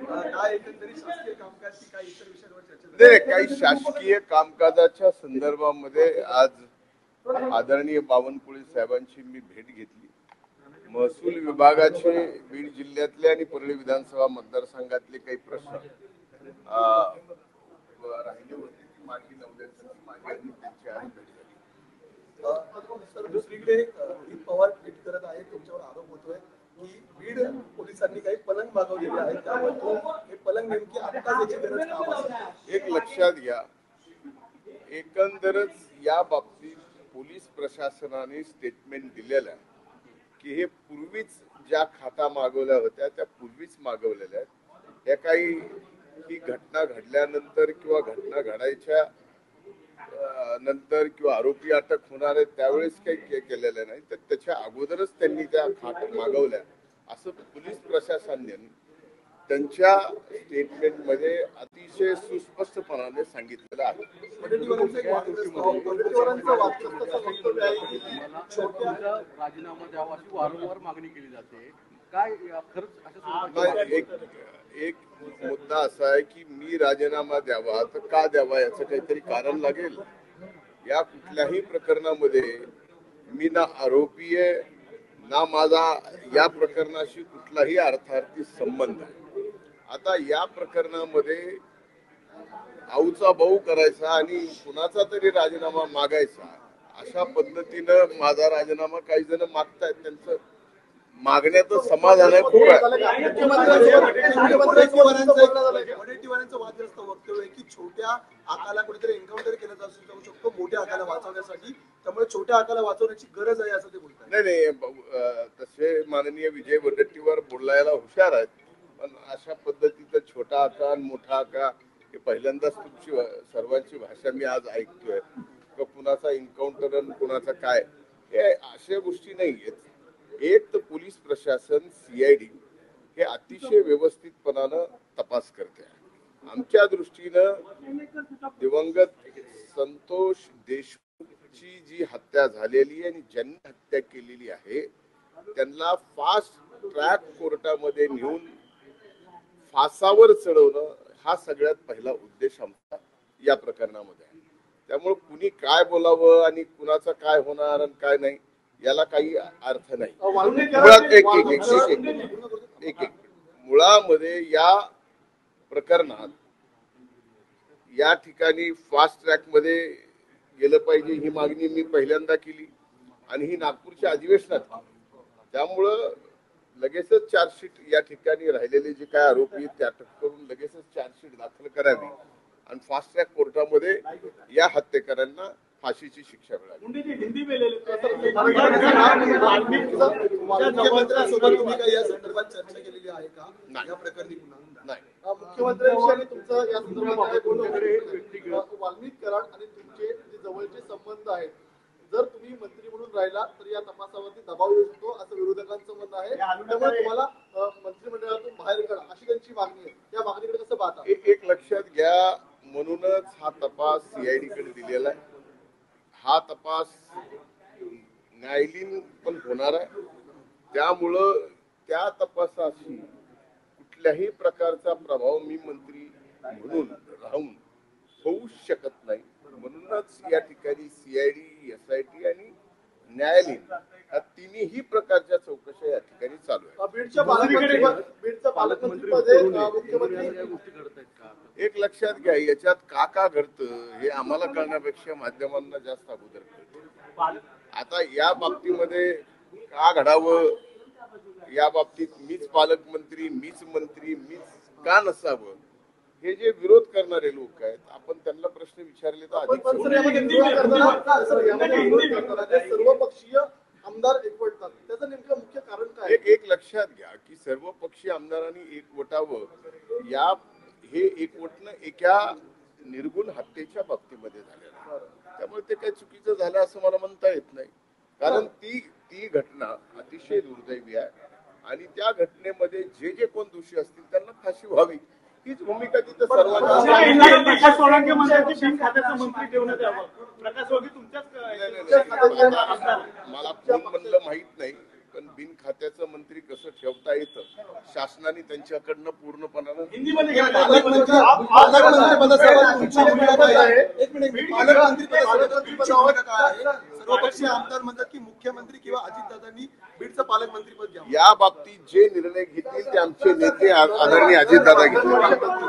काय एकंदरीत शासकीय कामकाज की काही इतर विषयांवर चर्चा नाही, काही शासकीय कामकाजाच्या संदर्भामध्ये आज आदरणीय बावनकुळे साहेबांची मी भेट घेतली. महसूल विभागाचे बीड जिल्ह्यातले आणि परळी विधानसभा मतदारसंघातले काही प्रश्न राहिले होते की मार्गी लावण्यासाठी माझी आणि त्यांची आज भेट झाली. सर, दुसरीकडे अजित पवार ट्विट करत आहेत, तुमच्यावर आरोप होतोय की बीड पोलिसांनी काही पलंग मागवलेले आहेत, त्याबद्दल हे पलंग नेमकी आता त्याची गरज का आहे? एक लक्षात घ्या, एकंदरच या बाबतीत पोलीस प्रशासनाने स्टेटमेंट दिलेलं आहे की हे पूर्वीच ज्या खाता मागवल्या होत्या त्या पूर्वीच मागवलेल्या आहेत. या काही ही घटना घडल्यानंतर किंवा घटना घडायच्या नंतर किंवा आरोपी अटक होणार आहेत त्यावेळेस काही केलेलं नाही, तर त्याच्या अगोदरच त्यांनी त्या खाता मागवल्या असं पोलीस प्रशासनाने त्यांच्या स्टेटमेंटमध्ये अतिशय सुस्पष्टपणाने सांगितलेलं आहे. राजीनामा द्यावा अशी वारंवार मागणी केली जाते, काय खरंच एक मुद्दा असा आहे की मी राजीनामा द्यावा तर का द्यावा याचं काहीतरी कारण लागेल. या कुठल्याही प्रकरणामध्ये मी ना आरोपी आहे ना माझा या प्रकरणाशी कुठलाही अर्थार्थी संबंध आहे. आता या प्रकरणामध्ये आऊचा भाऊ करायचा आणि कुणाचा तरी राजीनामा मागायचा अशा पद्धतीनं माझा राजीनामा काही जण मागतायत, त्यांचं मागण्याचं समाधान आहे. खूप आहे. वडेट्टीवारांचं वादग्रस्त वक्तव्य आहे की छोट्या आकाला कुठेतरी एन्काउंटर केलं जाऊ शकतो मोठ्या आकाला वाचवण्यासाठी, त्यामुळे छोट्या आकाला वाचवण्याची गरज आहे असं ते बोलतात. नाही, तसे माननीय विजय वडेट्टीवार बोलायला हुशार आहेत, पण अशा पद्धतीचा छोटा आका आणि मोठा आका हे पहिल्यांदाच तुमची सर्वांची भाषा मी आज ऐकतोय. कुणाचा एन्काउंटर आणि कुणाचा काय हे अशा गोष्टी नाही आहेत. एक तर पोलीस प्रशासन CID हे अतिशय व्यवस्थितपणानं तपास करते. आमच्या दृष्टीनं दिवंगत संतोष देशमुखची जी हत्या झालेली आणि ज्यांनी हत्या केलेली आहे त्यांना फास्ट ट्रॅक कोर्टामध्ये नेऊन फासावर चढवणं हा सगळ्यात पहिला उद्देश आमचा या प्रकरणामध्ये आहे. त्यामुळे कुणी काय बोलावं आणि कुणाचं काय होणार आणि काय नाही याला काही अर्थ नाही. मुळात एक मुळामध्ये या प्रकरणात या ठिकाणी फास्ट ट्रॅक मध्ये गेलं पाहिजे ही मागणी मी पहिल्यांदा केली आणि ही नागपूरच्या अधिवेशनात. त्यामुळं लगेचच चार्जशीट या ठिकाणी राहिलेले जे काय आरोपी आहेत ते अटक करून लगेचच चार्जशीट दाखल करावी आणि फास्ट ट्रॅक कोर्टामध्ये या हत्येकरांना फाशीची शिक्षा मिळाली. मुख्यमंत्र्यांशी तुमचं या संदर्भात वाल्मिक कराड आणि तुमचे जे जवळचे संबंध आहेत, जर तुम्ही मंत्री म्हणून राहिला तर या तपासावरती दबाव येऊ शकतो असं विरोधकांचं म्हणणं आहे. त्यामुळे तुम्हाला मंत्रिमंडळातून बाहेर काढा अशी त्यांची मागणी आहे. या मागणीकडे कसं पाहता? एक लक्षात घ्या, म्हणूनच हा तपास CID कडे दिलेला आहे. हा तपास न्यायालयीन पण होणार आहे. त्यामुळं त्या तपासाशी कुठल्याही प्रकारचा प्रभाव मी मंत्री म्हणून राहून होऊ शकत नाही. म्हणूनच या ठिकाणी CID, SIT आणि न्यायालयीन या तिन्ही प्रकारच्या चौकशा या ठिकाणी चालू आहेत. एक लक्षात घ्या, याच्यात का घडतं हे आम्हाला कळण्यापेक्षा माध्यमांना जास्त अगोदर कळतं. आता या बाबतीमध्ये का घडावं या बाबतीत मीच पालकमंत्री, मीच मंत्री, मीच का नसावं हे जे विरोध करणारे लोक आहेत आपण त्यांना प्रश्न विचारले तर अधिक सर्वपक्षीय आमदार एकवटतात, त्याचं नेमकं मुख्य कारण काय? एक लक्षात घ्या की सर्वपक्षीय आमदारांनी एकवटावं, या हे एकवटणं एका निर्गुण हत्येच्या बाबतीमध्ये झालेलं. त्यामुळे ते काही चुकीचं झालं असं मला म्हणता येत नाही, कारण ती घटना अतिशय दुर्दैवी आहे आणि त्या घटनेमध्ये जे कोण दोषी असतील त्यांना फाशी व्हावी हीच भूमिका तिथं सर्वांची. मला कोण म्हणलं माहित नाही, पण बिन खात्याचं मंत्री कसं ठेवता येतं शासनाने त्यांच्याकडनं पूर्णपणानं सर्वपक्षीय आमदार म्हणतात की मुख्यमंत्री किंवा अजितदादांनी बीडचं पालकमंत्रीपद घ्यावं. या बाबतीत जे निर्णय घेतील ते आमचे नेते आदरणीय अजितदादा घेतील.